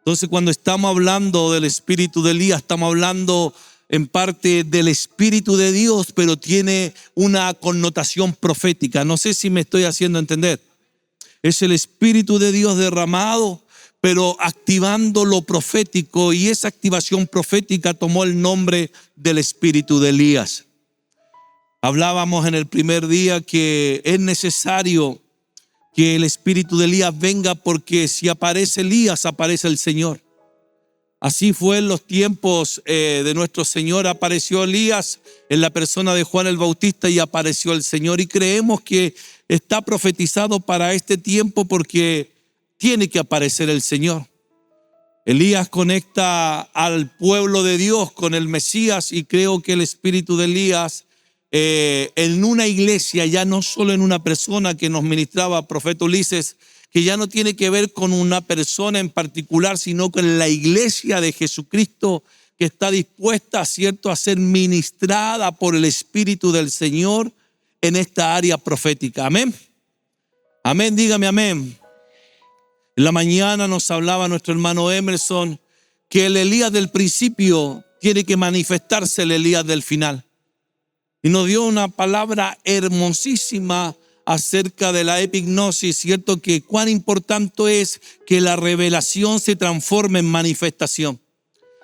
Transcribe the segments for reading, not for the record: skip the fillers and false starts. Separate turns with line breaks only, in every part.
Entonces, cuando estamos hablando del espíritu de Elías, estamos hablando en parte del espíritu de Dios, pero tiene una connotación profética. No sé si me estoy haciendo entender. Es el espíritu de Dios derramado, pero activando lo profético, y esa activación profética tomó el nombre del espíritu de Elías. Hablábamos en el primer día que es necesario que el espíritu de Elías venga, porque si aparece Elías, aparece el Señor. Así fue en los tiempos de nuestro Señor. Apareció Elías en la persona de Juan el Bautista y apareció el Señor. Y creemos que está profetizado para este tiempo porque tiene que aparecer el Señor. Elías conecta al pueblo de Dios con el Mesías, y creo que el espíritu de Elías en una iglesia, ya no solo en una persona que nos ministraba profeta Ulises, que ya no tiene que ver con una persona en particular, sino con la iglesia de Jesucristo, que está dispuesta, ¿cierto?, a ser ministrada por el Espíritu del Señor en esta área profética. Amén. Amén, dígame amén. En la mañana nos hablaba nuestro hermano Emerson que el Elías del principio tiene que manifestarse el Elías del final. Y nos dio una palabra hermosísima acerca de la epignosis, ¿cierto? Que cuán importante es que la revelación se transforme en manifestación.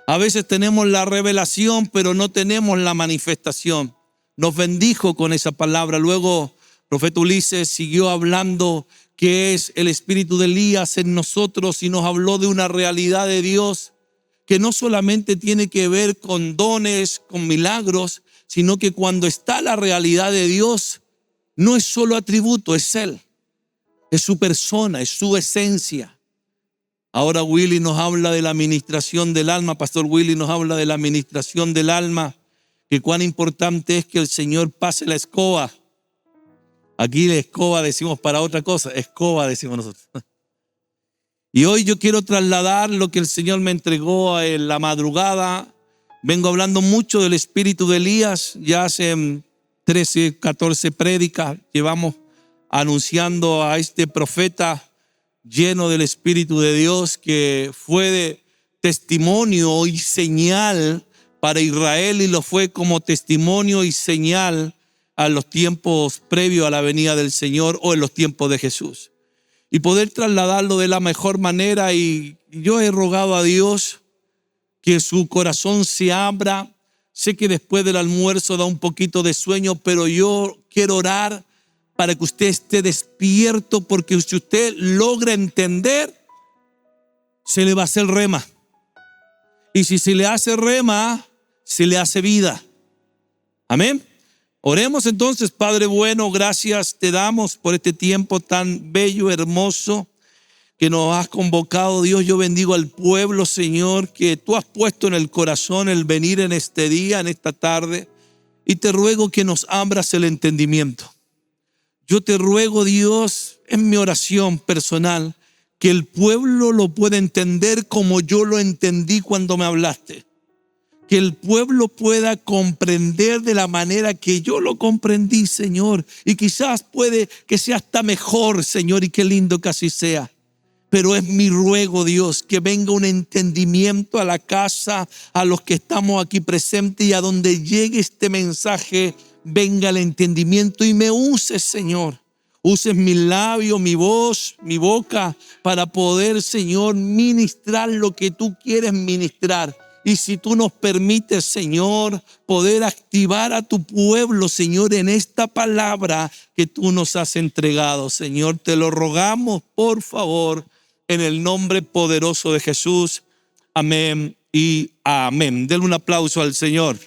A veces tenemos la revelación, pero no tenemos la manifestación. Nos bendijo con esa palabra. Luego, profeta Ulises siguió hablando que es el espíritu de Elías en nosotros, y nos habló de una realidad de Dios que no solamente tiene que ver con dones, con milagros, sino que cuando está la realidad de Dios, no es solo atributo, es Él, es su persona, es su esencia. Ahora Willy nos habla de la administración del alma, Pastor Willy nos habla de la administración del alma, que cuán importante es que el Señor pase la escoba. Aquí la escoba decimos para otra cosa, escoba decimos nosotros. Y hoy yo quiero trasladar lo que el Señor me entregó en la madrugada. Vengo hablando mucho del espíritu de Elías, ya hace 13, 14 prédicas llevamos anunciando a este profeta lleno del Espíritu de Dios, que fue de testimonio y señal para Israel, y lo fue como testimonio y señal a los tiempos previos a la venida del Señor, o en los tiempos de Jesús, y poder trasladarlo de la mejor manera. Y yo he rogado a Dios que su corazón se abra. Sé que después del almuerzo da un poquito de sueño, pero yo quiero orar para que usted esté despierto, porque si usted logra entender, se le va a hacer rema. Y si se le hace rema, se le hace vida. Amén. Oremos entonces. Padre bueno, gracias te damos por este tiempo tan bello, hermoso, que nos has convocado. Dios, yo bendigo al pueblo, Señor, que tú has puesto en el corazón el venir en este día, en esta tarde, y te ruego que nos abras el entendimiento. Yo te ruego, Dios, en mi oración personal, que el pueblo lo pueda entender como yo lo entendí cuando me hablaste. Que el pueblo pueda comprender de la manera que yo lo comprendí, Señor. Y quizás puede que sea hasta mejor, Señor, y qué lindo que así sea. Pero es mi ruego, Dios, que venga un entendimiento a la casa, a los que estamos aquí presentes, y a donde llegue este mensaje, venga el entendimiento y me uses, Señor. Uses mis labios, mi voz, mi boca, para poder, Señor, ministrar lo que tú quieres ministrar. Y si tú nos permites, Señor, poder activar a tu pueblo, Señor, en esta palabra que tú nos has entregado, Señor, te lo rogamos, por favor, en el nombre poderoso de Jesús. Amén y amén. Denle un aplauso al Señor.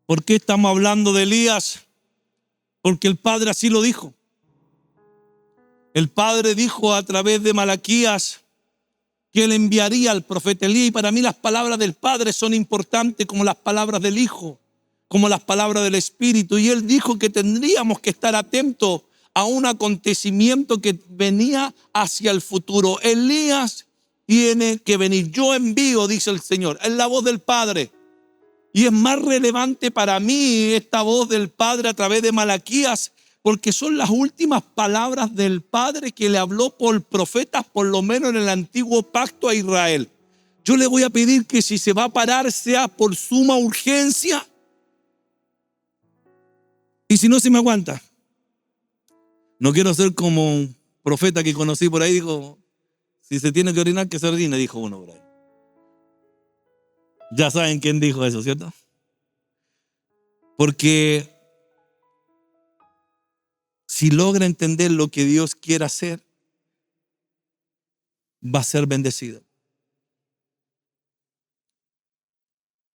¿Por qué estamos hablando de Elías? Porque el Padre así lo dijo. El Padre dijo a través de Malaquías que Él enviaría al profeta Elías. Y para mí las palabras del Padre son importantes como las palabras del Hijo, como las palabras del Espíritu. Y Él dijo que tendríamos que estar atentos a un acontecimiento que venía hacia el futuro. Elías tiene que venir. Yo envío, dice el Señor. Es la voz del Padre. Y es más relevante para mí esta voz del Padre a través de Malaquías, porque son las últimas palabras del Padre que le habló por profetas, por lo menos en el antiguo pacto a Israel. Yo le voy a pedir que si se va a parar sea por suma urgencia. Y si no, se me aguanta. No quiero ser como un profeta que conocí por ahí, dijo, si se tiene que orinar, que se orine, dijo uno por ahí. Ya saben quién dijo eso, ¿cierto? Porque si logra entender lo que Dios quiere hacer, va a ser bendecido.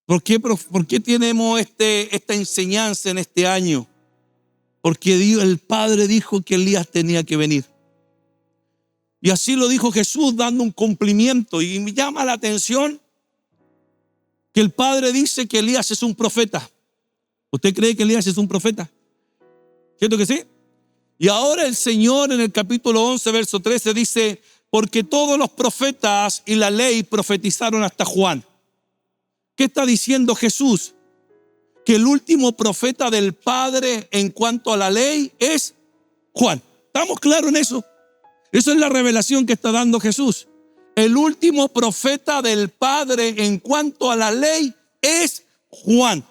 ¿Por qué tenemos esta enseñanza en este año? Porque Dios, el Padre dijo que Elías tenía que venir. Y así lo dijo Jesús dando un cumplimiento. Y me llama la atención que el Padre dice que Elías es un profeta. ¿Usted cree que Elías es un profeta? ¿Cierto que sí? Y ahora el Señor en el capítulo 11, verso 13 dice, porque todos los profetas y la ley profetizaron hasta Juan. ¿Qué está diciendo Jesús? Que el último profeta del Padre en cuanto a la ley es Juan. ¿Estamos claros en eso? Esa es la revelación que está dando Jesús. El último profeta del Padre en cuanto a la ley es Juan.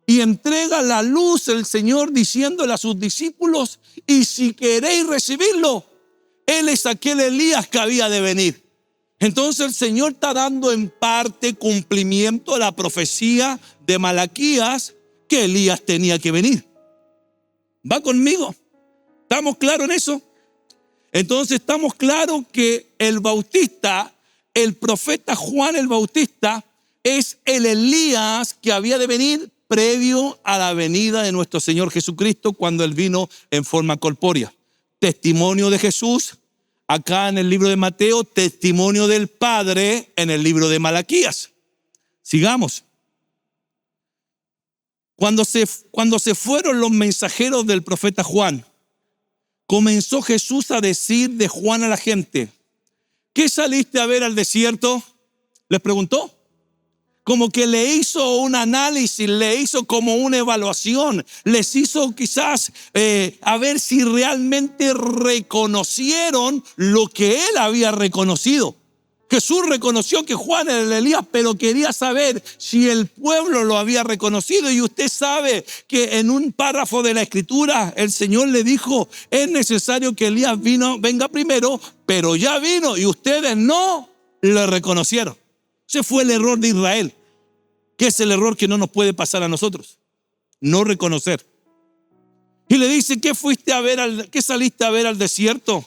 Y entrega la luz el Señor diciéndole a sus discípulos, y si queréis recibirlo, Él es aquel Elías que había de venir. Entonces el Señor está dando en parte cumplimiento a la profecía de Malaquías que Elías tenía que venir. ¿Va conmigo? ¿Estamos claros en eso? Entonces estamos claros que el Bautista, el profeta Juan el Bautista, es el Elías que había de venir previo a la venida de nuestro Señor Jesucristo cuando Él vino en forma corpórea. Testimonio de Jesús acá en el libro de Mateo, testimonio del Padre en el libro de Malaquías. Sigamos. Cuando se fueron los mensajeros del profeta Juan, comenzó Jesús a decir de Juan a la gente, ¿qué saliste a ver al desierto? Les preguntó. Como que le hizo un análisis, le hizo como una evaluación, les hizo quizás a ver si realmente reconocieron lo que él había reconocido. Jesús reconoció que Juan era el Elías, pero quería saber si el pueblo lo había reconocido. Y usted sabe que en un párrafo de la Escritura el Señor le dijo, es necesario que Elías venga primero, pero ya vino y ustedes no lo reconocieron. Ese fue el error de Israel, que es el error que no nos puede pasar a nosotros, no reconocer. Y le dice, ¿qué saliste a ver al desierto?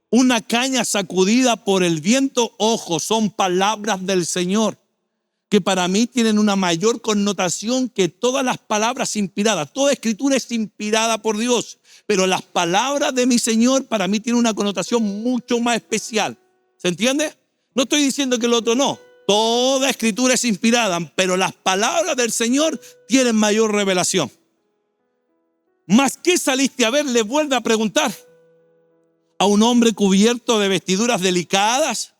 Una caña sacudida por el viento. Ojo, son palabras del Señor que para mí tienen una mayor connotación que todas las palabras inspiradas. Toda escritura es inspirada por Dios, pero las palabras de mi Señor para mí tienen una connotación mucho más especial. ¿Se entiende? No estoy diciendo que el otro no. Toda escritura es inspirada, pero las palabras del Señor tienen mayor revelación. ¿Más qué saliste a ver? Le vuelve a preguntar. ¿A un hombre cubierto de vestiduras delicadas?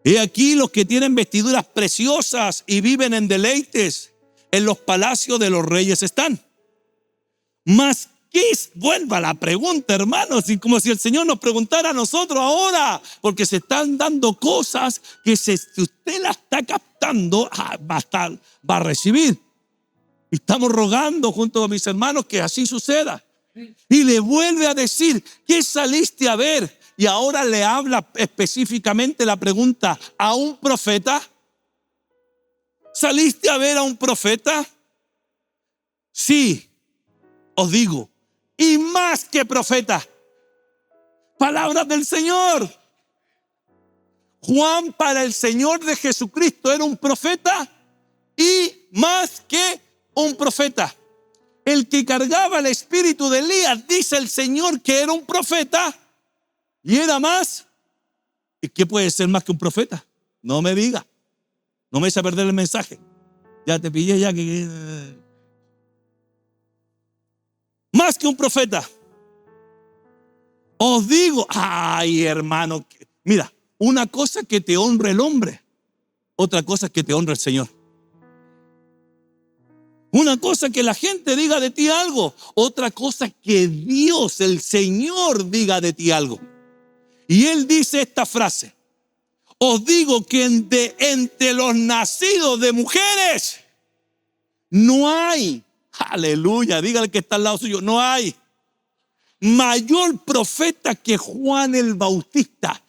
He aquí los que tienen vestiduras preciosas y viven en deleites, en los palacios de los reyes están. ¿Más qué? Vuelva la pregunta, hermanos, y como si el Señor nos preguntara a nosotros ahora, porque se están dando cosas que si usted la está captando, va a recibir. Y estamos rogando junto a mis hermanos que así suceda. Y le vuelve a decir, ¿qué saliste a ver? Y ahora le habla específicamente la pregunta, ¿a un profeta? ¿Saliste a ver a un profeta? Sí, os digo, y más que profeta. Palabras del Señor. Juan para el Señor de Jesucristo era un profeta y más que un profeta. El que cargaba el espíritu de Elías, dice el Señor que era un profeta y era más. ¿Y qué puede ser más que un profeta? No me diga. No me eche a perder el mensaje. Ya te pillé ya que... Más que un profeta. Os digo, ay hermano, mira, una cosa es que te honre el hombre, otra cosa es que te honre el Señor. Una cosa que la gente diga de ti algo, otra cosa que Dios, el Señor, diga de ti algo. Y Él dice esta frase: os digo que entre los nacidos de mujeres no hay, aleluya, dígale que está al lado suyo, no hay mayor profeta que Juan el Bautista.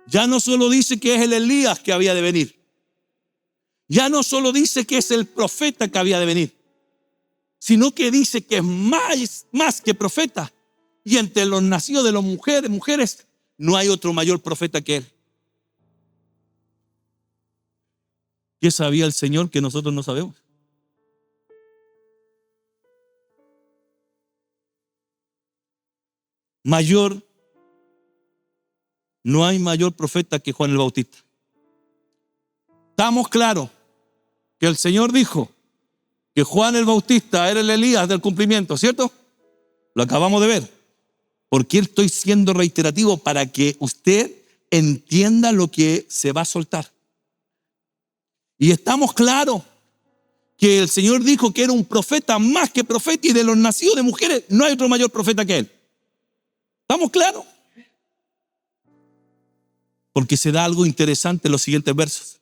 Ya no solo dice que es el Elías que había de venir. Ya no solo dice que es el profeta que había de venir, sino que dice que es más que profeta. Y entre los nacidos de las mujeres, no hay otro mayor profeta que él. ¿Qué sabía el Señor que nosotros no sabemos? No hay mayor profeta que Juan el Bautista. Estamos claros que el Señor dijo que Juan el Bautista era el Elías del cumplimiento, ¿cierto? Lo acabamos de ver. ¿Por qué estoy siendo reiterativo? Para que usted entienda lo que se va a soltar. Y estamos claros que el Señor dijo que era un profeta más que profeta, y de los nacidos de mujeres no hay otro mayor profeta que él. ¿Estamos claros? Porque se da algo interesante en los siguientes versos.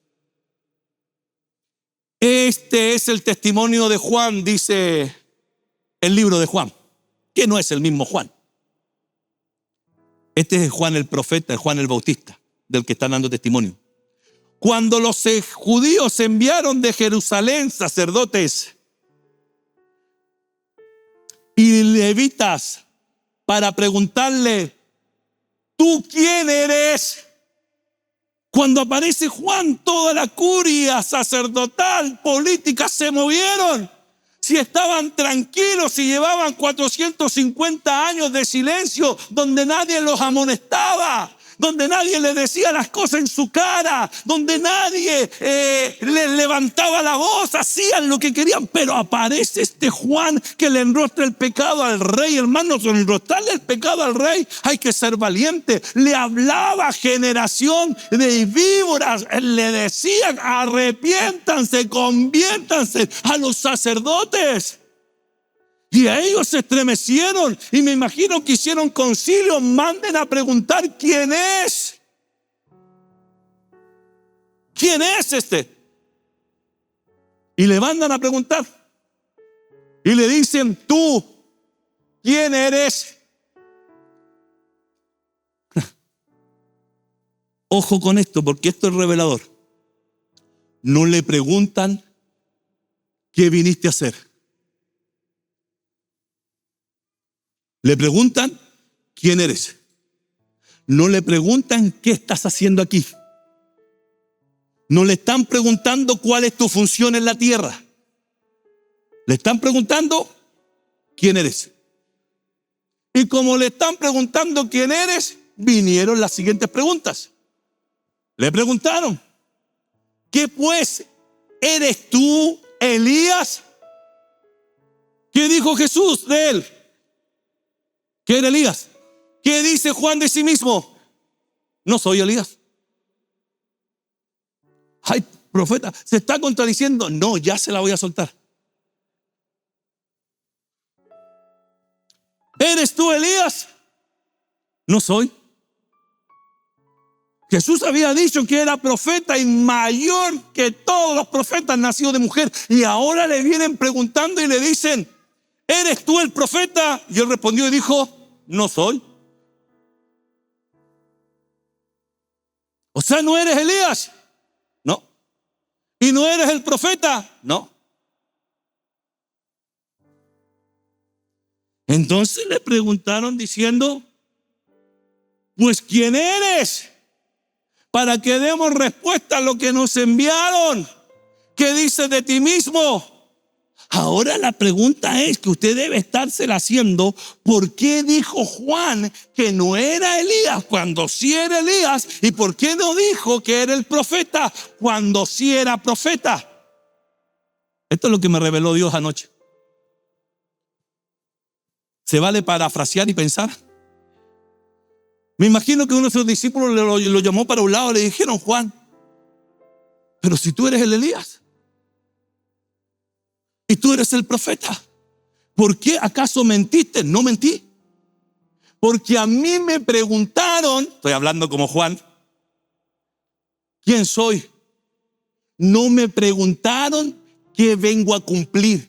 Este es el testimonio de Juan, dice el libro de Juan, que no es el mismo Juan. Este es Juan el profeta, Juan el Bautista, del que están dando testimonio. Cuando los judíos enviaron de Jerusalén sacerdotes y levitas para preguntarle: ¿tú quién eres? Cuando aparece Juan, toda la curia sacerdotal, política, se movieron. Si estaban tranquilos, si llevaban 450 años de silencio, donde nadie los amonestaba, donde nadie les decía las cosas en su cara, donde nadie les levantaba la voz, hacían lo que querían. Pero aparece este Juan que le enrostra el pecado al rey. Hermanos, enrostrarle el pecado al rey hay que ser valiente. Le hablaba generación de víboras, le decían: arrepiéntanse, conviértanse, a los sacerdotes. Y a ellos se estremecieron, y me imagino que hicieron concilio: manden a preguntar quién es. ¿Quién es este? Y le mandan a preguntar. Y le dicen: tú, ¿quién eres? Ojo con esto, porque esto es revelador. No le preguntan: ¿qué viniste a hacer? Le preguntan: ¿quién eres? No le preguntan: ¿qué estás haciendo aquí? No le están preguntando cuál es tu función en la tierra. Le están preguntando: ¿quién eres? Y como le están preguntando quién eres, vinieron las siguientes preguntas. Le preguntaron: ¿qué pues? ¿Eres tú Elías? ¿Qué dijo Jesús de él? ¿Qué era Elías? ¿Qué dice Juan de sí mismo? No soy Elías. Ay, profeta, se está contradiciendo. No, ya se la voy a soltar. ¿Eres tú Elías? No soy. Jesús había dicho que era profeta y mayor que todos los profetas nacidos de mujer. Y ahora le vienen preguntando y le dicen: ¿eres tú el profeta? Y él respondió y dijo: no soy. O sea, ¿no eres Elías? No. ¿Y no eres el profeta? No. Entonces le preguntaron diciendo: pues ¿quién eres? Para que demos respuesta a lo que nos enviaron. ¿Qué dices de ti mismo? Ahora la pregunta es que usted debe estársela haciendo: ¿por qué dijo Juan que no era Elías cuando sí era Elías? ¿Y por qué no dijo que era el profeta cuando sí era profeta? Esto es lo que me reveló Dios anoche. ¿Se vale parafrasear y pensar? Me imagino que uno de sus discípulos lo llamó para un lado y le dijeron: Juan, pero si tú eres el Elías. y tú eres el profeta. ¿Por qué acaso mentiste? No mentí. Porque a mí me preguntaron, estoy hablando como Juan, ¿quién soy? No me preguntaron qué vengo a cumplir.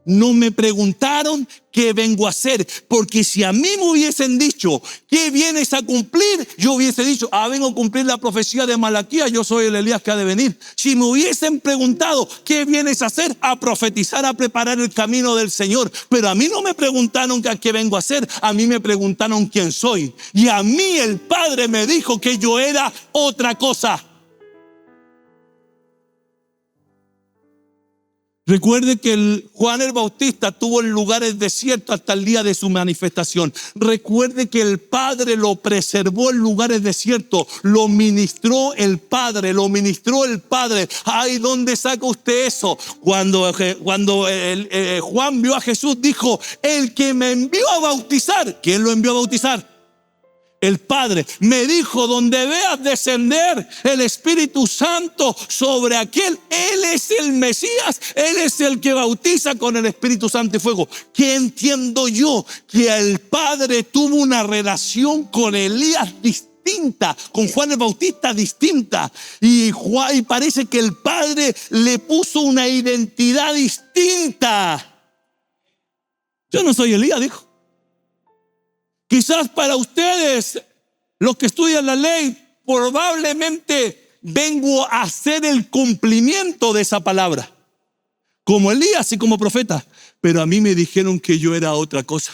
No me preguntaron qué vengo a hacer, porque si a mí me hubiesen dicho qué vienes a cumplir, yo hubiese dicho, vengo a cumplir la profecía de Malaquías, yo soy el Elías que ha de venir. Si me hubiesen preguntado qué vienes a hacer, a profetizar, a preparar el camino del Señor. Pero a mí no me preguntaron qué vengo a hacer, a mí me preguntaron quién soy. Y a mí el Padre me dijo que yo era otra cosa. Recuerde que Juan el Bautista tuvo en lugares desiertos hasta el día de su manifestación. Recuerde que el Padre lo preservó en lugares desiertos. Lo ministró el Padre, lo ministró el Padre. Ay, ¿dónde saca usted eso? Cuando Juan vio a Jesús, dijo, el que me envió a bautizar. ¿Quién lo envió a bautizar? El Padre me dijo, donde veas descender el Espíritu Santo sobre aquel, Él es el Mesías, Él es el que bautiza con el Espíritu Santo y fuego. ¿Qué entiendo yo? Que el Padre tuvo una relación con Elías distinta, con Juan el Bautista distinta. Y parece que el Padre le puso una identidad distinta. Yo no soy Elías, dijo. Quizás para ustedes, los que estudian la ley, probablemente vengo a hacer el cumplimiento de esa palabra, como Elías y como profeta. Pero a mí me dijeron que yo era otra cosa.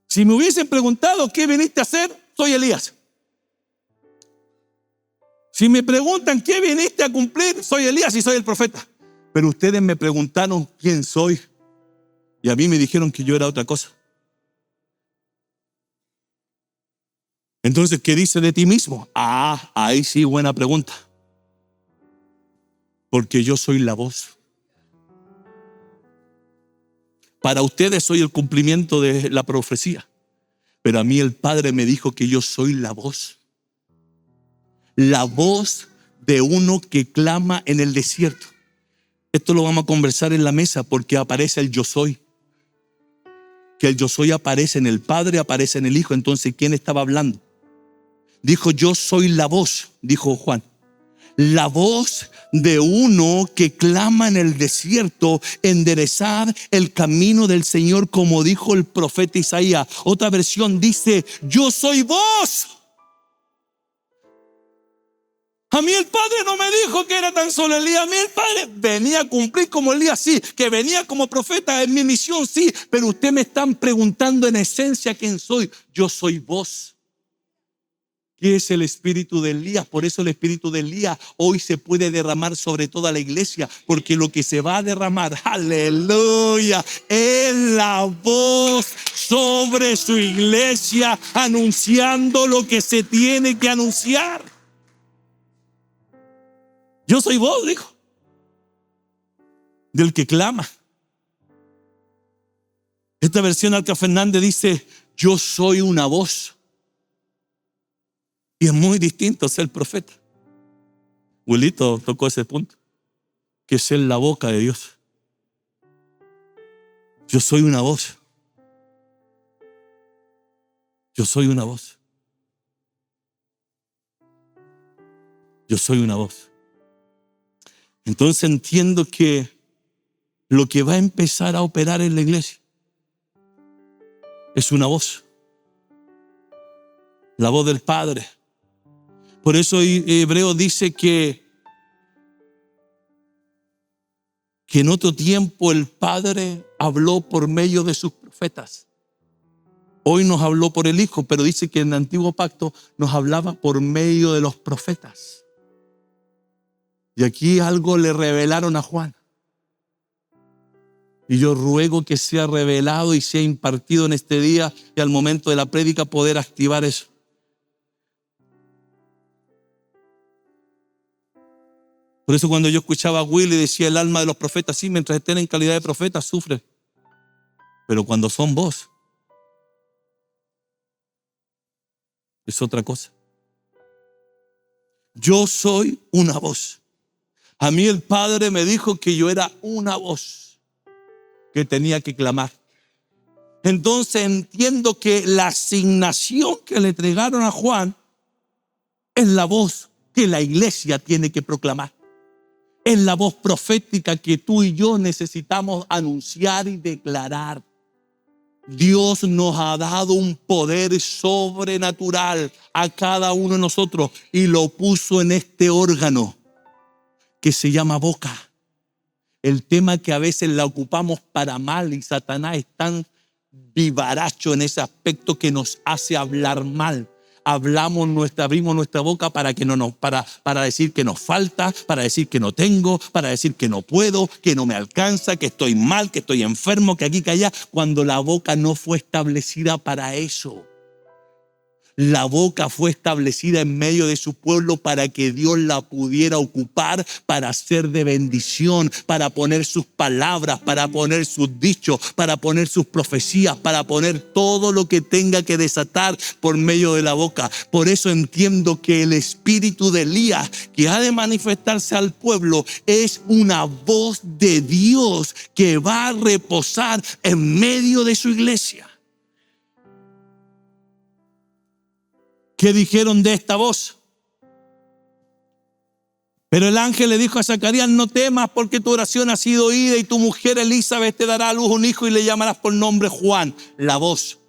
Si me hubiesen preguntado qué viniste a hacer, soy Elías. Si me preguntan qué viniste a cumplir, soy Elías y soy el profeta. Pero ustedes me preguntaron quién soy. Y a mí me dijeron que yo era otra cosa. Entonces, ¿qué dice de ti mismo? Ahí sí, buena pregunta. Porque yo soy la voz. Para ustedes soy el cumplimiento de la profecía. Pero a mí el Padre me dijo que yo soy la voz. La voz de uno que clama en el desierto. Esto lo vamos a conversar en la mesa porque aparece el yo soy. Que el yo soy aparece en el Padre, aparece en el Hijo. Entonces, ¿quién estaba hablando? Dijo, yo soy la voz, dijo Juan. La voz de uno que clama en el desierto, enderezad el camino del Señor, como dijo el profeta Isaías. Otra versión dice, yo soy voz. A mí el Padre no me dijo que era tan solo Elías. A mí el Padre venía a cumplir como Elías, sí. Que venía como profeta en mi misión, sí. Pero ustedes me están preguntando en esencia quién soy. Yo soy vos. ¿Qué es el espíritu de Elías? Por eso el espíritu de Elías hoy se puede derramar sobre toda la iglesia. Porque lo que se va a derramar, aleluya, es la voz sobre su iglesia, anunciando lo que se tiene que anunciar. Yo soy voz, dijo, del que clama. Esta versión Alca Fernández dice, yo soy una voz. Y es muy distinto ser profeta. Wilito tocó ese punto, que es ser la boca de Dios. Yo soy una voz. Yo soy una voz. Yo soy una voz. Entonces entiendo que lo que va a empezar a operar en la iglesia es una voz. La voz del Padre. Por eso Hebreo dice que en otro tiempo el Padre habló por medio de sus profetas. Hoy nos habló por el Hijo, pero dice que en el antiguo pacto nos hablaba por medio de los profetas. Y aquí algo le revelaron a Juan. Y yo ruego que sea revelado y sea impartido en este día y al momento de la prédica poder activar eso. Por eso cuando yo escuchaba a Willy decía el alma de los profetas, sí, mientras estén en calidad de profetas sufren. Pero cuando son voz, es otra cosa. Yo soy una voz. A mí el Padre me dijo que yo era una voz que tenía que clamar. Entonces entiendo que la asignación que le entregaron a Juan es la voz que la iglesia tiene que proclamar. Es la voz profética que tú y yo necesitamos anunciar y declarar. Dios nos ha dado un poder sobrenatural a cada uno de nosotros y lo puso en este órgano que se llama boca. El tema que a veces la ocupamos para mal y Satanás es tan vivaracho en ese aspecto que nos hace hablar mal. Abrimos nuestra boca para decir que nos falta, para decir que no tengo, para decir que no puedo, que no me alcanza, que estoy mal, que estoy enfermo, que aquí, que allá, cuando la boca no fue establecida para eso. La boca fue establecida en medio de su pueblo para que Dios la pudiera ocupar para ser de bendición, para poner sus palabras, para poner sus dichos, para poner sus profecías, para poner todo lo que tenga que desatar por medio de la boca. Por eso entiendo que el espíritu de Elías, que ha de manifestarse al pueblo, es una voz de Dios que va a reposar en medio de su iglesia. ¿Qué dijeron de esta voz? Pero el ángel le dijo a Zacarías: no temas, porque tu oración ha sido oída y tu mujer Elizabeth te dará a luz un hijo y le llamarás por nombre Juan, la voz.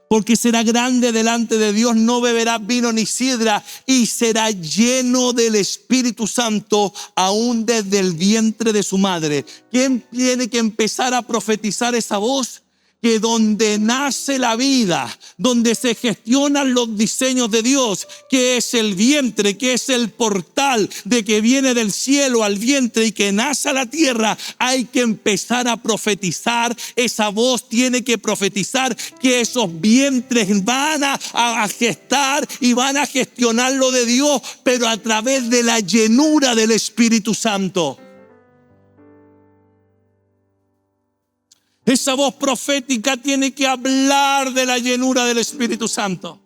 Porque será grande delante de Dios, no beberá vino ni sidra y será lleno del Espíritu Santo aún desde el vientre de su madre. ¿Quién tiene que empezar a profetizar esa voz? Que donde nace la vida, donde se gestionan los diseños de Dios, que es el vientre, que es el portal de que viene del cielo al vientre y que nace a la tierra, hay que empezar a profetizar. Esa voz tiene que profetizar que esos vientres van a gestar y van a gestionar lo de Dios, pero a través de la llenura del Espíritu Santo. Esa voz profética tiene que hablar de la llenura del Espíritu Santo.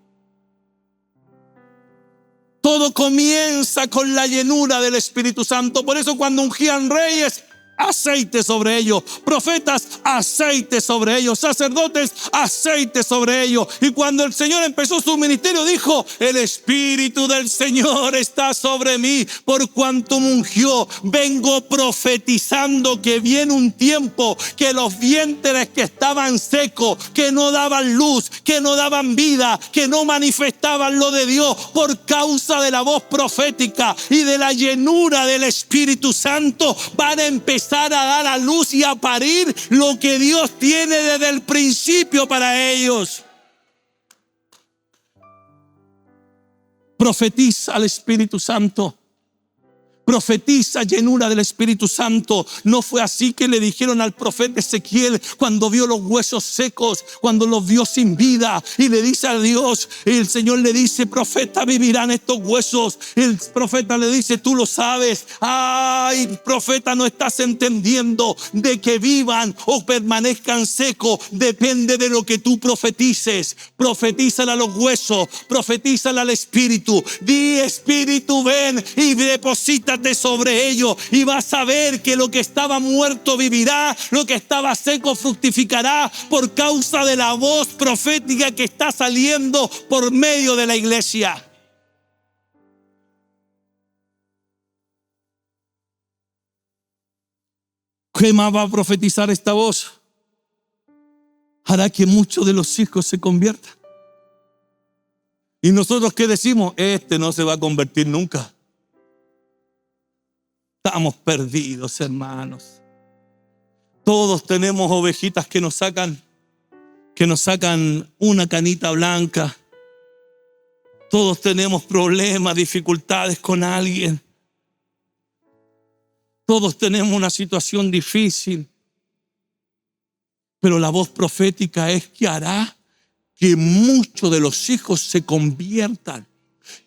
Todo comienza con la llenura del Espíritu Santo. Por eso cuando ungían reyes, aceite sobre ellos, profetas, aceite sobre ellos, sacerdotes, aceite sobre ellos. Y cuando el Señor empezó su ministerio, dijo: el Espíritu del Señor está sobre mí, por cuanto me ungió. Vengo profetizando que viene un tiempo que los vientres que estaban secos, que no daban luz, que no daban vida, que no manifestaban lo de Dios, por causa de la voz profética y de la llenura del Espíritu Santo, van a empezar a dar a luz y a parir lo que Dios tiene desde el principio para ellos. Profetiza al Espíritu Santo. Profetiza llenura del Espíritu Santo. No fue así que le dijeron al profeta Ezequiel cuando vio los huesos secos, cuando los vio sin vida, y le dice a Dios, y el Señor le dice: profeta, vivirán estos huesos. El profeta le dice: tú lo sabes. Ay, profeta, no estás entendiendo. De que vivan o permanezcan secos depende de lo que tú profetices. Profetízale a los huesos, profetízale al Espíritu. Di: Espíritu, ven y deposita sobre ellos, y vas a ver que lo que estaba muerto vivirá, lo que estaba seco fructificará, por causa de la voz profética que está saliendo por medio de la iglesia. ¿Qué más va a profetizar esta voz? Hará que muchos de los hijos se conviertan. Y nosotros, ¿qué decimos? Este no se va a convertir nunca. Estamos perdidos, hermanos. Todos tenemos ovejitas que nos sacan una canita blanca. Todos tenemos problemas, dificultades con alguien. Todos tenemos una situación difícil. Pero la voz profética es que hará que muchos de los hijos se conviertan.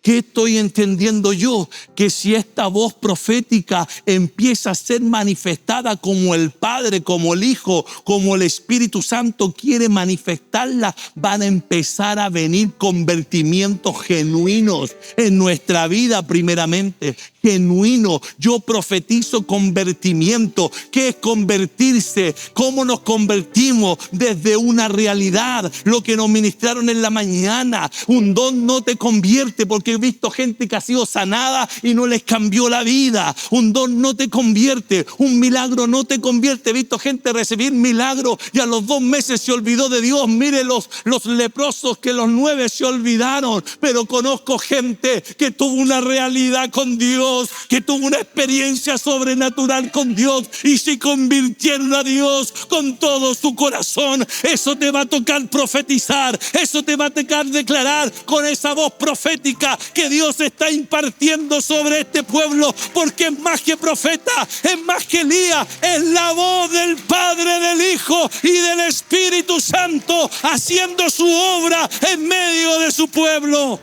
¿Qué estoy entendiendo yo? Que si esta voz profética empieza a ser manifestada como el Padre, como el Hijo, como el Espíritu Santo quiere manifestarla, van a empezar a venir convertimientos genuinos en nuestra vida primeramente. Genuino. Yo profetizo convertimiento. ¿Qué es convertirse? ¿Cómo nos convertimos? Desde una realidad. Lo que nos ministraron en la mañana. Un don no te convierte, porque he visto gente que ha sido sanada y no les cambió la vida. Un don no te convierte. Un milagro no te convierte. He visto gente recibir milagro y a los 2 meses se olvidó de Dios. Mire los leprosos, que los 9 se olvidaron. Pero conozco gente que tuvo una realidad con Dios, que tuvo una experiencia sobrenatural con Dios y se convirtieron a Dios con todo su corazón. Eso te va a tocar profetizar, eso te va a tocar declarar con esa voz profética que Dios está impartiendo sobre este pueblo, porque es más que profeta, es más que Elías, es la voz del Padre, del Hijo y del Espíritu Santo haciendo su obra en medio de su pueblo.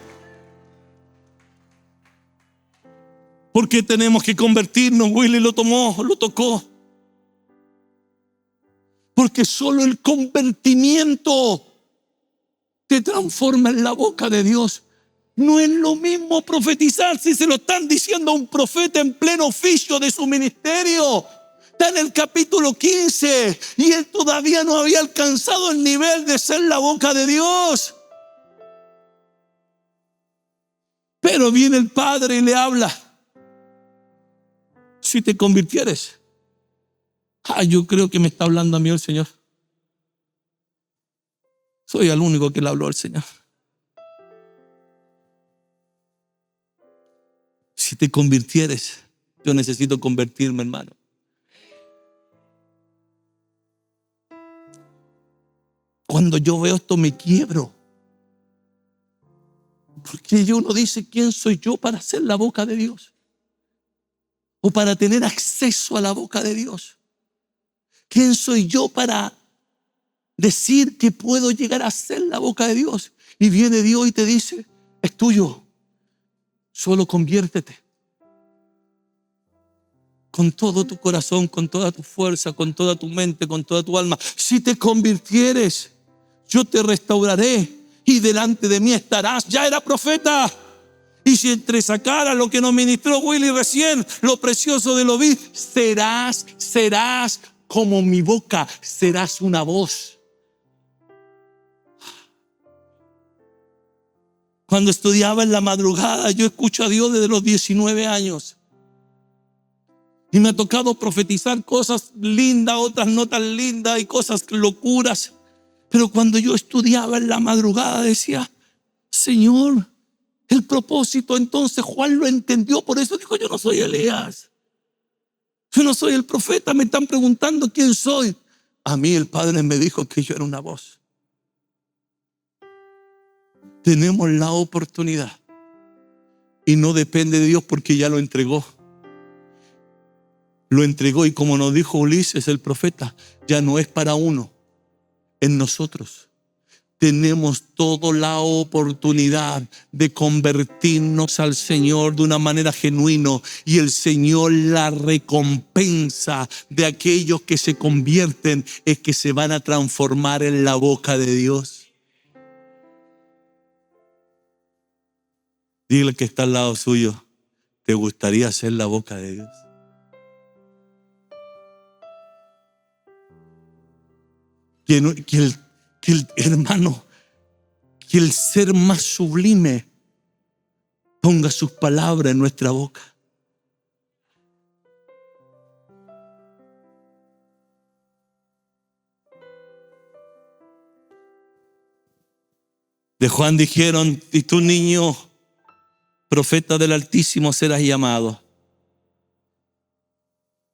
¿Por qué tenemos que convertirnos? Willy lo tocó. Porque solo el convertimiento te transforma en la boca de Dios. No es lo mismo profetizar si se lo están diciendo a un profeta en pleno oficio de su ministerio. Está en el capítulo 15 y él todavía no había alcanzado el nivel de ser la boca de Dios. Pero viene el Padre y le habla. Si te convirtieres. Yo creo que me está hablando a mí el Señor. Soy el único que le habló al Señor. Si te convirtieres. Yo necesito convertirme, hermano. Cuando yo veo esto me quiebro. Porque uno dice, ¿quién soy yo para ser la boca de Dios? O para tener acceso a la boca de Dios. ¿Quién soy yo para decir que puedo llegar a ser la boca de Dios? Y viene Dios y te dice, es tuyo, solo conviértete. Con todo tu corazón, con toda tu fuerza, con toda tu mente, con toda tu alma. Si te convirtieres, yo te restauraré y delante de mí estarás. Ya era profeta. Y si entresacara lo que nos ministró Willy recién, lo precioso de lo vi, serás como mi boca, serás una voz. Cuando estudiaba en la madrugada, yo escucho a Dios desde los 19 años. Y me ha tocado profetizar cosas lindas, otras no tan lindas y cosas locuras. Pero cuando yo estudiaba en la madrugada decía, Señor, el propósito. Entonces Juan lo entendió, por eso dijo, yo no soy Elías, yo no soy el profeta, me están preguntando quién soy. A mí el Padre me dijo que yo era una voz. Tenemos la oportunidad y no depende de Dios porque ya lo entregó. Lo entregó y como nos dijo Ulises el profeta, ya no es para uno, en nosotros. Tenemos toda la oportunidad de convertirnos al Señor de una manera genuina. Y el Señor, la recompensa de aquellos que se convierten es que se van a transformar en la boca de Dios. Dile que está al lado suyo, ¿te gustaría ser la boca de Dios? Que el hermano, que el ser más sublime ponga sus palabras en nuestra boca. De Juan dijeron, y tú niño, profeta del Altísimo serás llamado,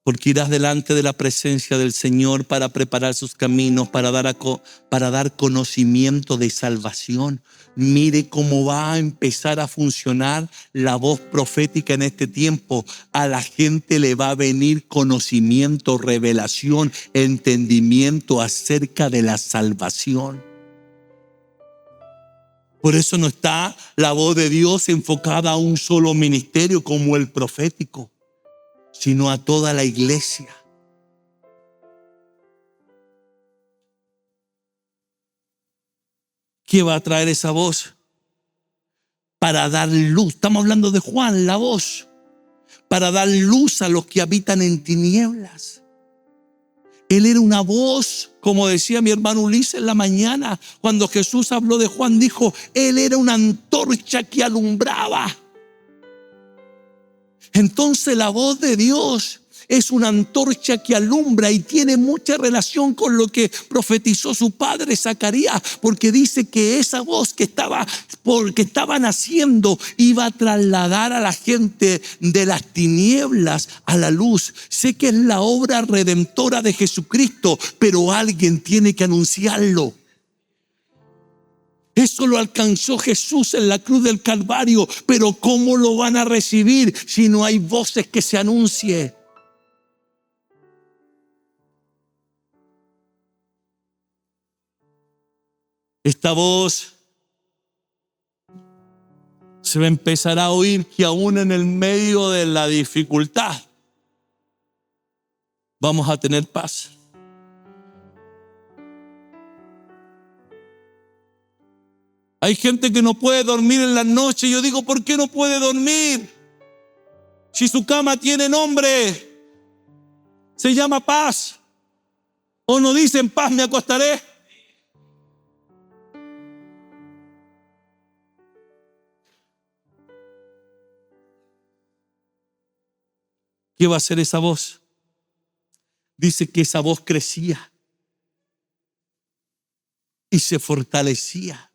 porque irás delante de la presencia del Señor para preparar sus caminos, para dar conocimiento de salvación. Mire cómo va a empezar a funcionar la voz profética en este tiempo. A la gente le va a venir conocimiento, revelación, entendimiento acerca de la salvación. Por eso no está la voz de Dios enfocada a un solo ministerio como el profético, sino a toda la iglesia. ¿Qué va a traer esa voz? Para dar luz. Estamos hablando de Juan, la voz. Para dar luz a los que habitan en tinieblas. Él era una voz, como decía mi hermano Ulises en la mañana, cuando Jesús habló de Juan, dijo, él era una antorcha que alumbraba. Entonces la voz de Dios es una antorcha que alumbra y tiene mucha relación con lo que profetizó su padre Zacarías, porque dice que esa voz que estaba naciendo iba a trasladar a la gente de las tinieblas a la luz. Sé que es la obra redentora de Jesucristo, pero alguien tiene que anunciarlo. Eso lo alcanzó Jesús en la cruz del Calvario, pero ¿cómo lo van a recibir si no hay voces que se anuncien? Esta voz se va a empezar a oír que aún en el medio de la dificultad vamos a tener paz. Hay gente que no puede dormir en la noche. Yo digo, ¿por qué no puede dormir? Si su cama tiene nombre, se llama paz. ¿O no dicen paz me acostaré? ¿Qué va a hacer esa voz? Dice que esa voz crecía y se fortalecía.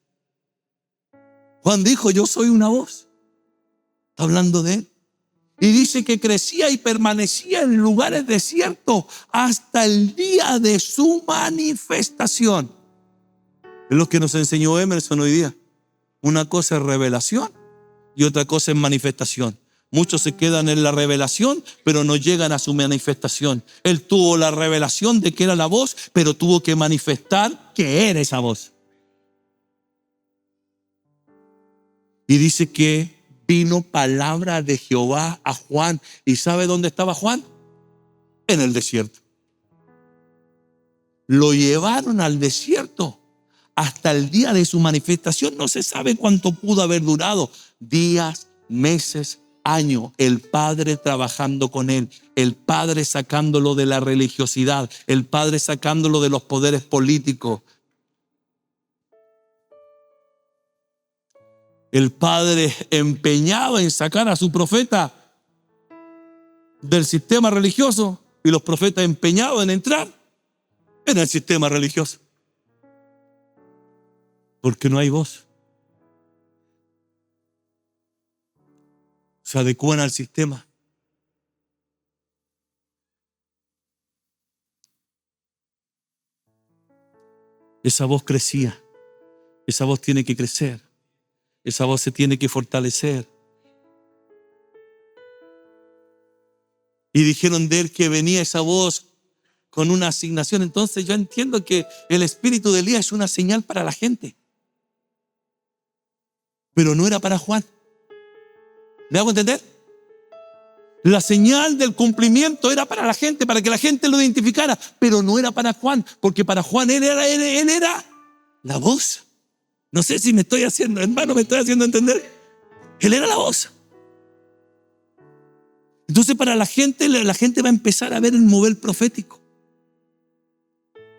Juan dijo, yo soy una voz. Está hablando de él. Y dice que crecía y permanecía en lugares desiertos hasta el día de su manifestación. Es lo que nos enseñó Emerson hoy día. Una cosa es revelación y otra cosa es manifestación. Muchos se quedan en la revelación, pero no llegan a su manifestación. Él tuvo la revelación de que era la voz, pero tuvo que manifestar que era esa voz. Y dice que vino palabra de Jehová a Juan. ¿Y sabe dónde estaba Juan? En el desierto. Lo llevaron al desierto hasta el día de su manifestación. No se sabe cuánto pudo haber durado. Días, meses, años. El Padre trabajando con él. El Padre sacándolo de la religiosidad. El Padre sacándolo de los poderes políticos. El Padre empeñado en sacar a su profeta del sistema religioso y los profetas empeñados en entrar en el sistema religioso. Porque no hay voz. Se adecúan al sistema. Esa voz crecía. Esa voz tiene que crecer. Esa voz se tiene que fortalecer. Y dijeron de él que venía esa voz con una asignación. Entonces yo entiendo que el espíritu de Elías es una señal para la gente. Pero no era para Juan. ¿Me hago entender? La señal del cumplimiento era para la gente, para que la gente lo identificara. Pero no era para Juan, porque para Juan él era la voz. No sé si me estoy haciendo, hermano, me estoy haciendo entender. Él era la voz. Entonces para la gente va a empezar a ver el mover profético.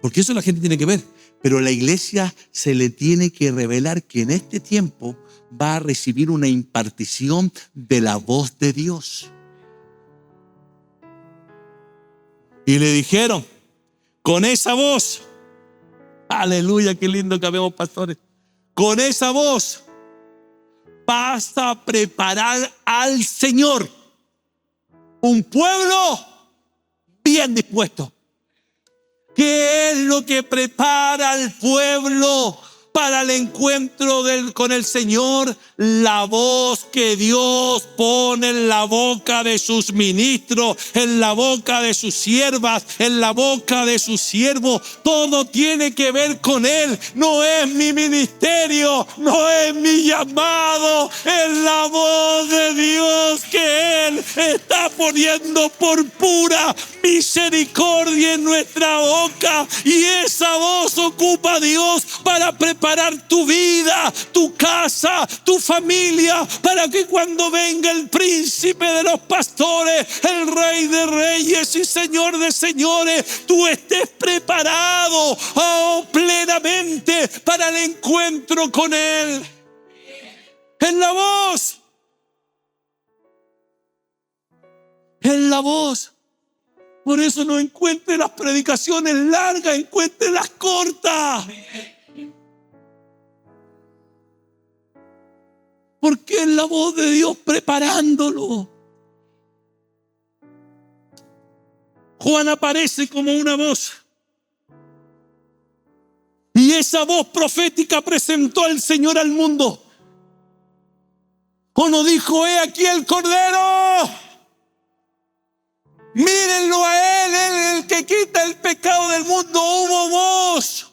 Porque eso la gente tiene que ver. Pero a la iglesia se le tiene que revelar que en este tiempo va a recibir una impartición de la voz de Dios. Y le dijeron, con esa voz, aleluya, qué lindo que habemos pastores. Con esa voz vas a preparar al Señor un pueblo bien dispuesto. ¿Qué es lo que prepara al pueblo para el encuentro con el Señor. La voz que Dios pone en la boca de sus ministros, en la boca de sus siervas, en la boca de sus siervos, todo tiene que ver con Él. No es mi ministerio, no es mi llamado, es la voz de Dios que Él está poniendo por pura misericordia en nuestra boca. Y esa voz ocupa a Dios para preparar tu vida, tu casa, tu familia, para que cuando venga el príncipe de los pastores, el rey de reyes y señor de señores, tú estés preparado plenamente para el encuentro con Él. Es la voz. Es la voz. Por eso no encuentre las predicaciones largas, encuentre las cortas. Porque es la voz de Dios preparándolo. Juan aparece como una voz. Y esa voz profética presentó al Señor al mundo. ¿O no dijo, he aquí el Cordero? Mírenlo a Él, Él el que quita el pecado del mundo. Hubo voz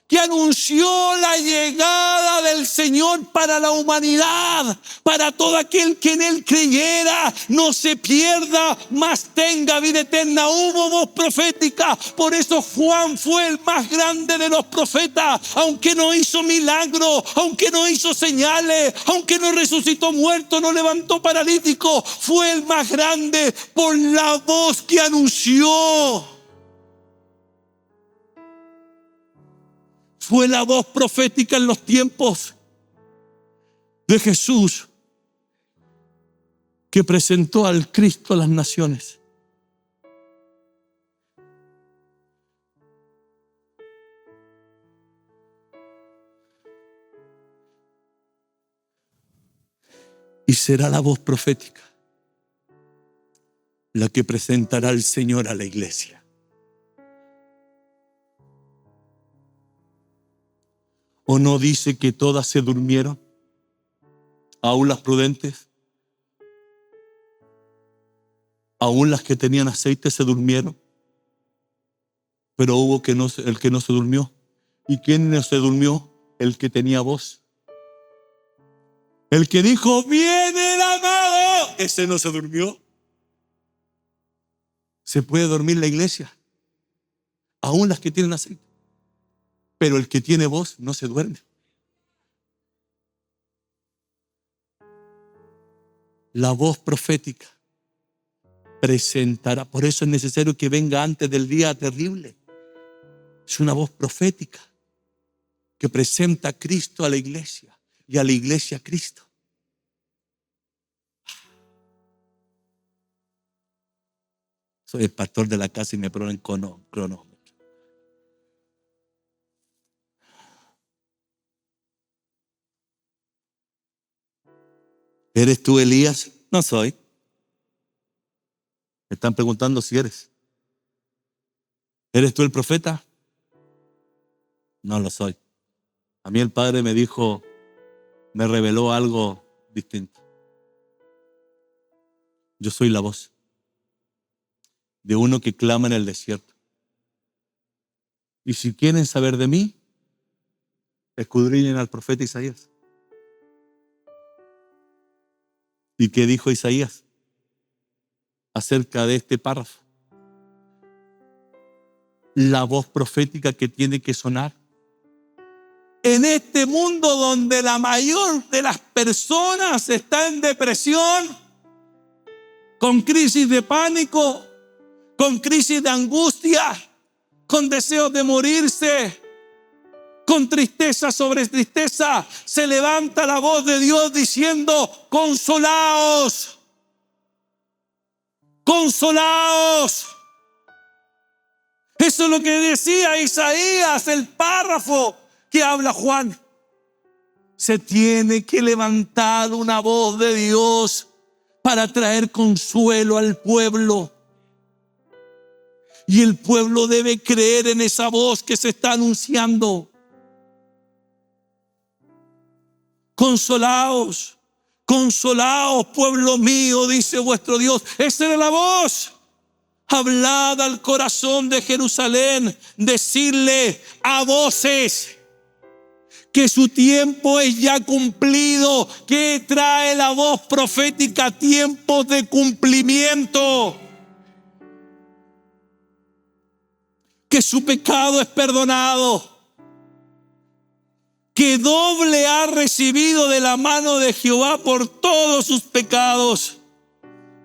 que anunció la llegada del Señor para la humanidad, para todo aquel que en Él creyera, no se pierda, mas tenga vida eterna. Hubo voz profética. Por eso Juan fue el más grande de los profetas, aunque no hizo milagros, aunque no hizo señales, aunque no resucitó muerto, no levantó paralítico, fue el más grande por la voz que anunció. Fue la voz profética en los tiempos de Jesús que presentó al Cristo a las naciones. Y será la voz profética la que presentará al Señor a la iglesia. ¿O no dice que todas se durmieron? Aún las prudentes, aún las que tenían aceite se durmieron. Pero hubo el que no se durmió. ¿Y quién no se durmió? El que tenía voz. El que dijo, viene el amado. Ese no se durmió. Se puede dormir la iglesia, aún las que tienen aceite. Pero el que tiene voz no se duerme. La voz profética presentará. Por eso es necesario que venga antes del día terrible. Es una voz profética que presenta a Cristo a la iglesia y a la iglesia a Cristo. Soy el pastor de la casa y me ponen cronómetro. ¿Eres tú Elías? No soy. Me están preguntando si eres. ¿Eres tú el profeta? No lo soy. A mí el Padre me dijo, me reveló algo distinto. Yo soy la voz de uno que clama en el desierto. Y si quieren saber de mí, escudriñen al profeta Isaías. ¿Y qué dijo Isaías acerca de este párrafo? La voz profética que tiene que sonar. En este mundo donde la mayor de las personas está en depresión, con crisis de pánico, con crisis de angustia, con deseos de morirse, con tristeza sobre tristeza, se levanta la voz de Dios diciendo, consolaos, consolaos. Eso es lo que decía Isaías, el párrafo que habla Juan. Se tiene que levantar una voz de Dios para traer consuelo al pueblo. Y el pueblo debe creer en esa voz que se está anunciando. Consolaos, consolaos, pueblo mío, dice vuestro Dios. Esa era la voz. Hablad al corazón de Jerusalén, decirle a voces que su tiempo es ya cumplido, que trae la voz profética tiempos de cumplimiento, que su pecado es perdonado, que doble ha recibido de la mano de Jehová por todos sus pecados.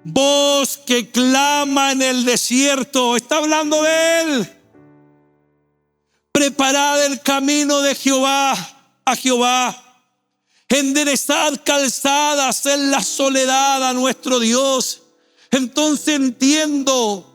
Voz que clama en el desierto, está hablando de él. Preparad el camino de Jehová, a Jehová. Enderezad calzadas en la soledad a nuestro Dios. Entonces entiendo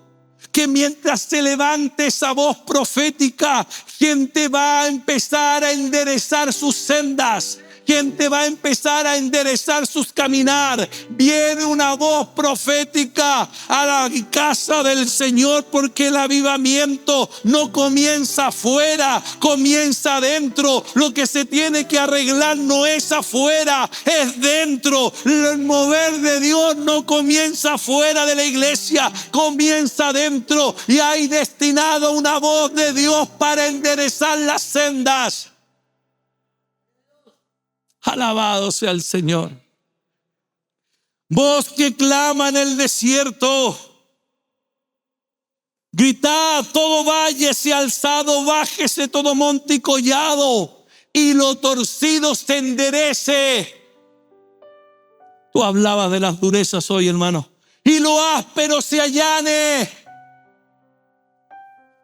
que mientras se levante esa voz profética, gente va a empezar a enderezar sus sendas. Gente va a empezar a enderezar sus caminar. Viene una voz profética a la casa del Señor, porque el avivamiento no comienza afuera, comienza adentro. Lo que se tiene que arreglar no es afuera, es dentro. El mover de Dios no comienza afuera de la iglesia, comienza adentro. Y hay destinado una voz de Dios para enderezar las sendas. Alabado sea el Señor. Voz que clama en el desierto. Gritad todo valle sea alzado, bájese todo monte y collado, y lo torcido se enderece. Tú hablabas de las durezas hoy, hermano. Y lo áspero se allane.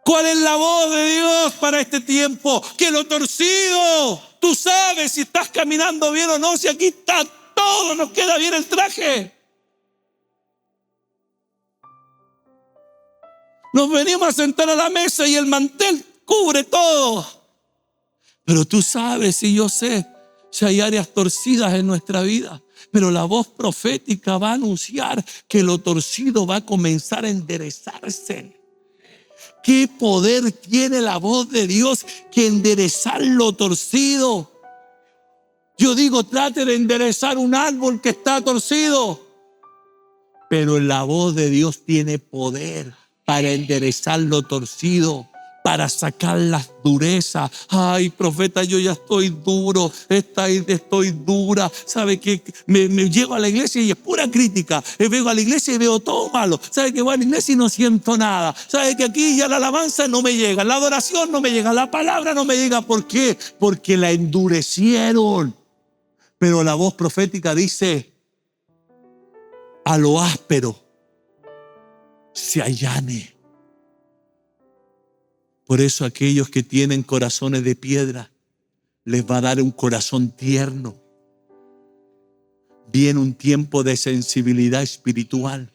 ¿Cuál es la voz de Dios para este tiempo? Que lo torcido, tú sabes si estás caminando bien o no, si aquí está todo, nos queda bien el traje. Nos venimos a sentar a la mesa y el mantel cubre todo. Pero tú sabes y yo sé si hay áreas torcidas en nuestra vida. Pero la voz profética va a anunciar que lo torcido va a comenzar a enderezarse. ¿Qué poder tiene la voz de Dios que enderezar lo torcido? Yo digo, trate de enderezar un árbol que está torcido. Pero la voz de Dios tiene poder para enderezar lo torcido, para sacar las durezas. Ay, profeta, yo ya estoy duro, estoy dura. ¿Sabe qué? Me llego a la iglesia y es pura crítica. Vengo a la iglesia y veo todo malo. ¿Sabe que voy a la iglesia y no siento nada? ¿Sabe que aquí ya la alabanza no me llega, la adoración no me llega, la palabra no me llega? ¿Por qué? Porque la endurecieron. Pero la voz profética dice, a lo áspero se allane. Por eso aquellos que tienen corazones de piedra, les va a dar un corazón tierno. Viene un tiempo de sensibilidad espiritual.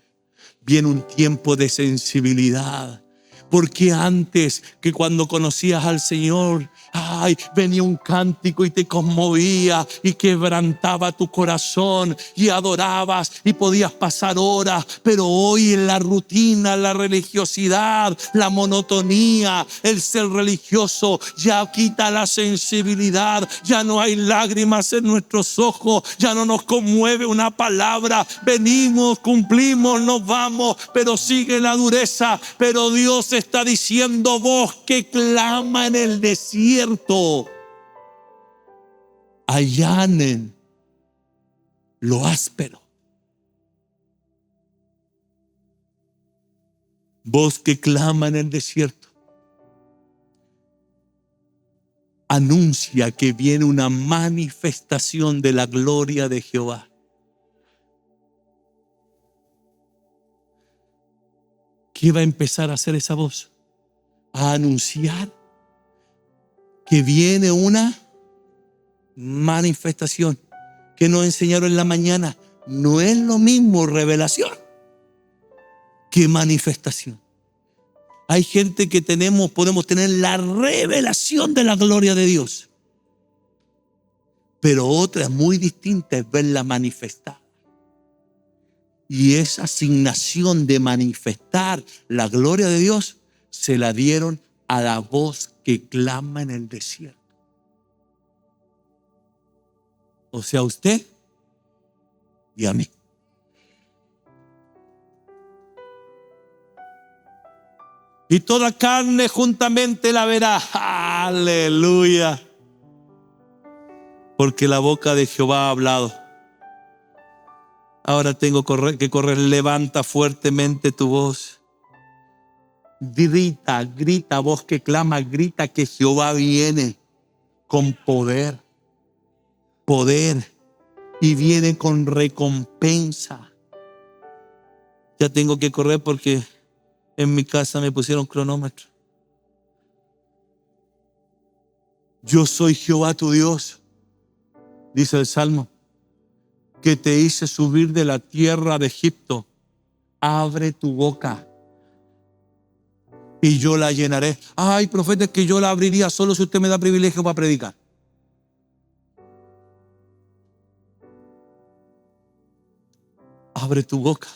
Viene un tiempo de sensibilidad. Porque antes, que cuando conocías al Señor, venía un cántico y te conmovía y quebrantaba tu corazón y adorabas y podías pasar horas. Pero hoy en la rutina, la religiosidad, la monotonía, el ser religioso ya quita la sensibilidad. Ya no hay lágrimas en nuestros ojos, ya no nos conmueve una palabra. Venimos, cumplimos, nos vamos, pero sigue la dureza. Pero Dios está diciendo, voz que clama en el desierto, allanen lo áspero. Voz que clama en el desierto, anuncia que viene una manifestación de la gloria de Jehová. ¿Qué va a empezar a hacer esa voz? A anunciar que viene una manifestación que nos enseñaron en la mañana. No es lo mismo revelación que manifestación. Hay gente que podemos tener la revelación de la gloria de Dios, pero otra muy distinta es verla manifestada. Y esa asignación de manifestar la gloria de Dios se la dieron a la voz que clama en el desierto. O sea, a usted y a mí. Y toda carne juntamente la verá. Aleluya. Porque la boca de Jehová ha hablado. Ahora tengo que correr. Levanta fuertemente tu voz. Grita, grita, voz que clama, grita que Jehová viene con poder. Poder. Y viene con recompensa. Ya tengo que correr porque en mi casa me pusieron cronómetro. Yo soy Jehová tu Dios, dice el Salmo, que te hice subir de la tierra de Egipto. Abre tu boca y yo la llenaré. Ay, profeta, es que yo la abriría solo si usted me da privilegio para predicar. Abre tu boca.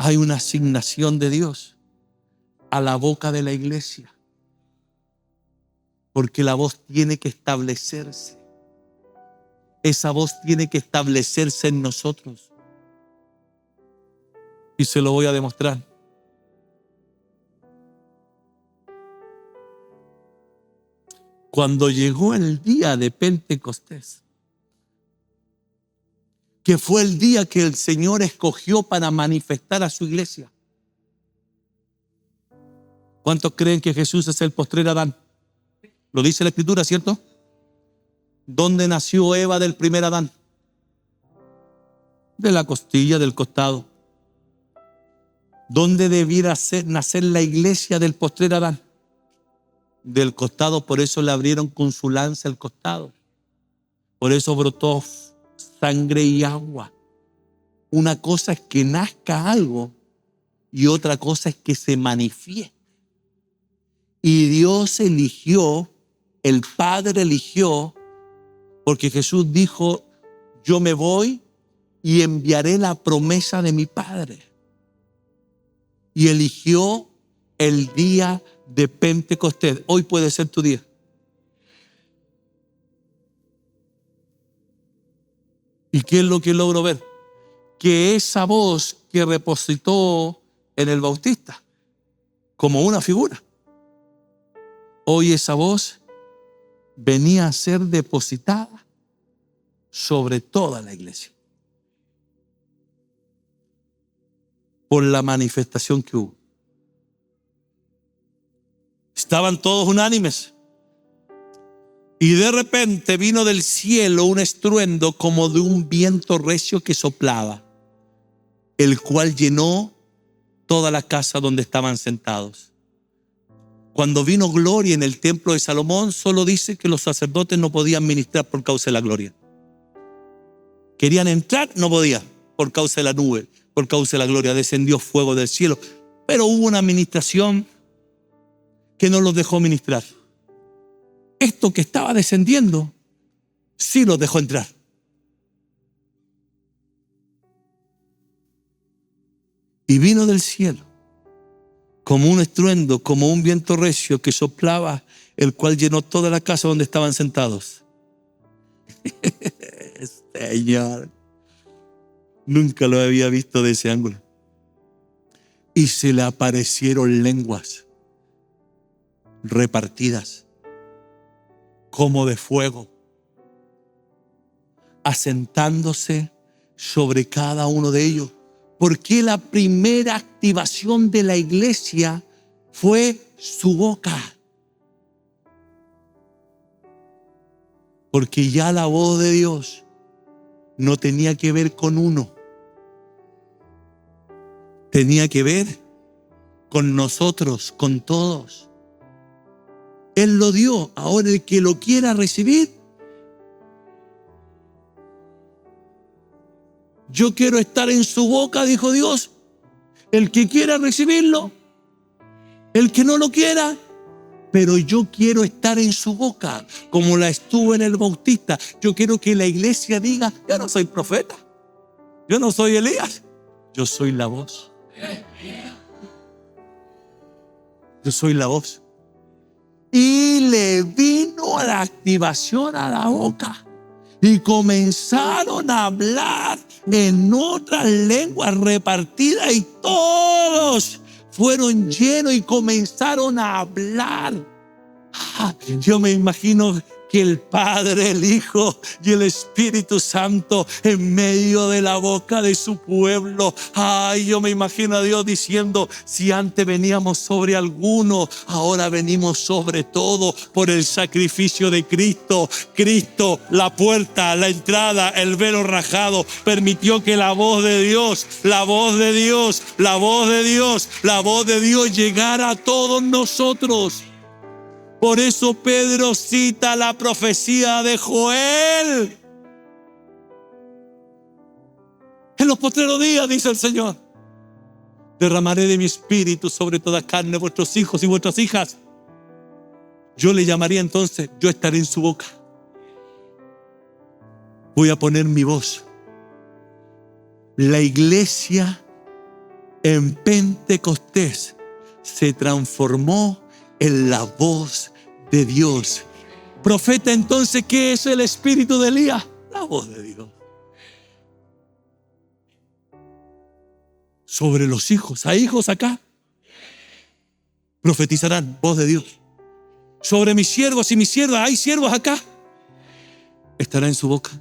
Hay una asignación de Dios a la boca de la iglesia. Porque la voz tiene que establecerse. Esa voz tiene que establecerse en nosotros. Y se lo voy a demostrar. Cuando llegó el día de Pentecostés, que fue el día que el Señor escogió para manifestar a su iglesia. ¿Cuántos creen que Jesús es el postrer Adán? Lo dice la Escritura, ¿cierto? ¿Dónde nació Eva del primer Adán? De la costilla, del costado. ¿Dónde debiera nacer la iglesia del postrer Adán? Del costado, por eso le abrieron con su lanza el costado. Por eso brotó sangre y agua. Una cosa es que nazca algo y otra cosa es que se manifieste. Y Dios eligió, el Padre eligió, porque Jesús dijo, yo me voy y enviaré la promesa de mi Padre. Y eligió el día de Pentecostés. Hoy puede ser tu día. ¿Y qué es lo que logro ver? Que esa voz que repositó en el Bautista, como una figura, hoy esa voz venía a ser depositada sobre toda la iglesia. Por la manifestación que hubo. Estaban todos unánimes. Y de repente vino del cielo un estruendo como de un viento recio que soplaba, el cual llenó toda la casa donde estaban sentados. Cuando vino gloria en el templo de Salomón, solo dice que los sacerdotes no podían ministrar por causa de la gloria. Querían entrar, no podían, por causa de la nube, por causa de la gloria. Descendió fuego del cielo. Pero hubo una administración que no los dejó ministrar. Esto que estaba descendiendo, sí los dejó entrar. Y vino del cielo, como un estruendo, como un viento recio que soplaba, el cual llenó toda la casa donde estaban sentados. Señor, nunca lo había visto de ese ángulo. Y se le aparecieron lenguas repartidas como de fuego, asentándose sobre cada uno de ellos. Porque la primera activación de la iglesia fue su boca. Porque ya la voz de Dios no tenía que ver con uno. Tenía que ver con nosotros, con todos. Él lo dio. Ahora el que lo quiera recibir, yo quiero estar en su boca, dijo Dios. El que quiera recibirlo, el que no lo quiera, pero yo quiero estar en su boca, como la estuvo en el Bautista. Yo quiero que la iglesia diga, yo no soy profeta, yo no soy Elías, yo soy la voz. Yo soy la voz. y le vino la activación a la boca. Y comenzaron a hablar en otras lenguas repartidas y todos fueron llenos y comenzaron a hablar. Yo me imagino que el Padre, el Hijo y el Espíritu Santo en medio de la boca de su pueblo. Yo me imagino a Dios diciendo: si antes veníamos sobre alguno, ahora venimos sobre todo por el sacrificio de Cristo. Cristo, la puerta, la entrada, el velo rajado, permitió que la voz de Dios, la voz de Dios, la voz de Dios, la voz de Dios llegara a todos nosotros. Por eso Pedro cita la profecía de Joel. En los postreros días, dice el Señor, derramaré de mi espíritu sobre toda carne, vuestros hijos y vuestras hijas. Yo le llamaría entonces, yo estaré en su boca. Voy a poner mi voz. La iglesia en Pentecostés se transformó en la voz de Dios. Profeta, entonces, ¿qué es el espíritu de Elías? La voz de Dios. Sobre los hijos, ¿hay hijos acá? Profetizarán, voz de Dios. Sobre mis siervos y mis siervas, ¿hay siervos acá? Estará en su boca.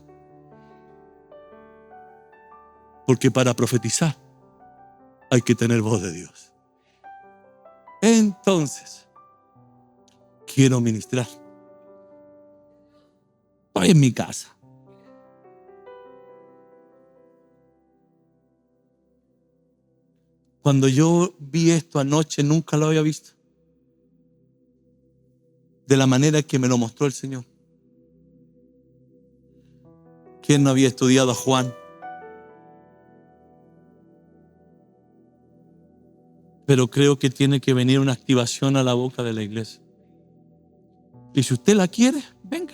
Porque para profetizar hay que tener voz de Dios. Entonces, quiero ministrar. Estoy en mi casa. Cuando yo vi esto anoche, nunca lo había visto. De la manera que me lo mostró el Señor. ¿Quién no había estudiado a Juan? Pero creo que tiene que venir una activación a la boca de la iglesia. Y si usted la quiere, venga.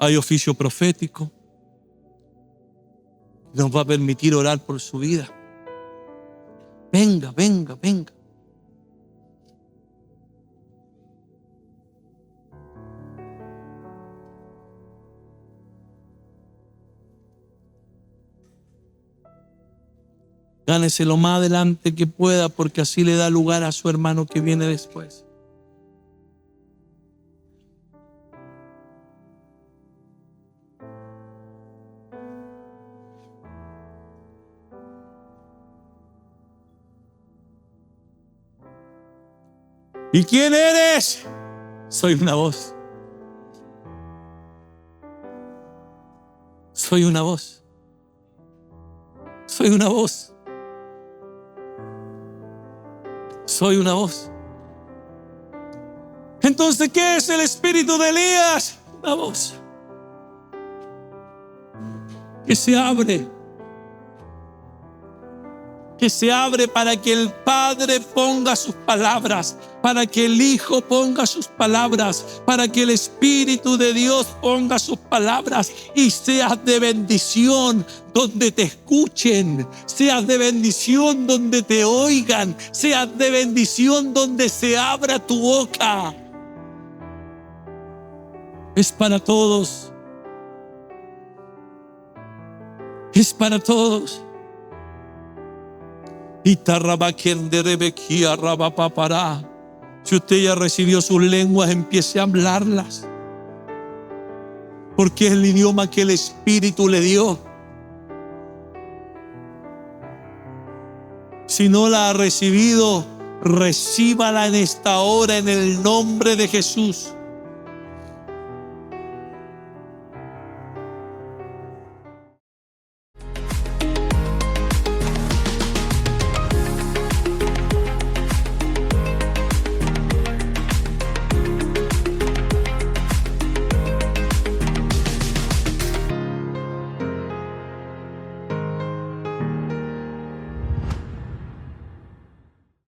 Hay oficio profético. Nos va a permitir orar por su vida. Venga, venga, venga. Gánese lo más adelante que pueda, porque así le da lugar a su hermano que viene después. ¿Y quién eres? Soy una voz. Soy una voz. Soy una voz. Soy una voz. Entonces, ¿qué es el espíritu de Elías? Una voz que se abre. Que se abre para que el Padre ponga sus palabras, para que el Hijo ponga sus palabras, para que el Espíritu de Dios ponga sus palabras, y seas de bendición donde te escuchen, seas de bendición donde te oigan, seas de bendición donde se abra tu boca. Es para todos. Es para todos. Si usted ya recibió sus lenguas, empiece a hablarlas, porque es el idioma que el Espíritu le dio. Si no la ha recibido, recíbala en esta hora en el nombre de Jesús.